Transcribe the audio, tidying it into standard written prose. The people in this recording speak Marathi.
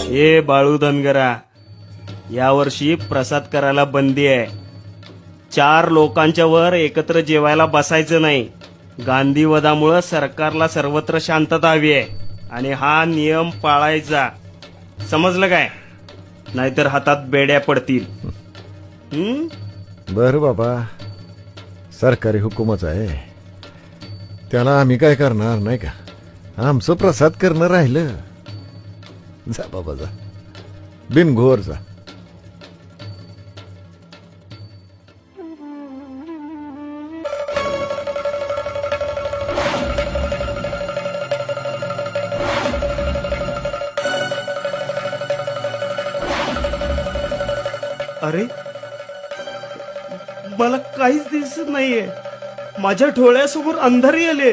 ए बाळू धनगरा, यावर्षी प्रसाद करायला बंदी आहे. 4 लोकांच्या वर एकत्र जेवायला बसायचं नाही. गांधीवधामुळं सरकारला सर्वत्र शांतता हवी आहे आणि हा नियम पाळायचा. समजलं काय? नाहीतर हातात बेड्या पडतील. बर बाबा, सरकारी हुकूमच आहे, त्याला आम्ही काय करणार नाही का. आमचं प्रसाद करणं राहिलं. जा बाबा जा, बिनघोर जा. अरे, मला काहीच दिसत नाहीये. माझ्या डोळ्यासमोर अंधारी आले.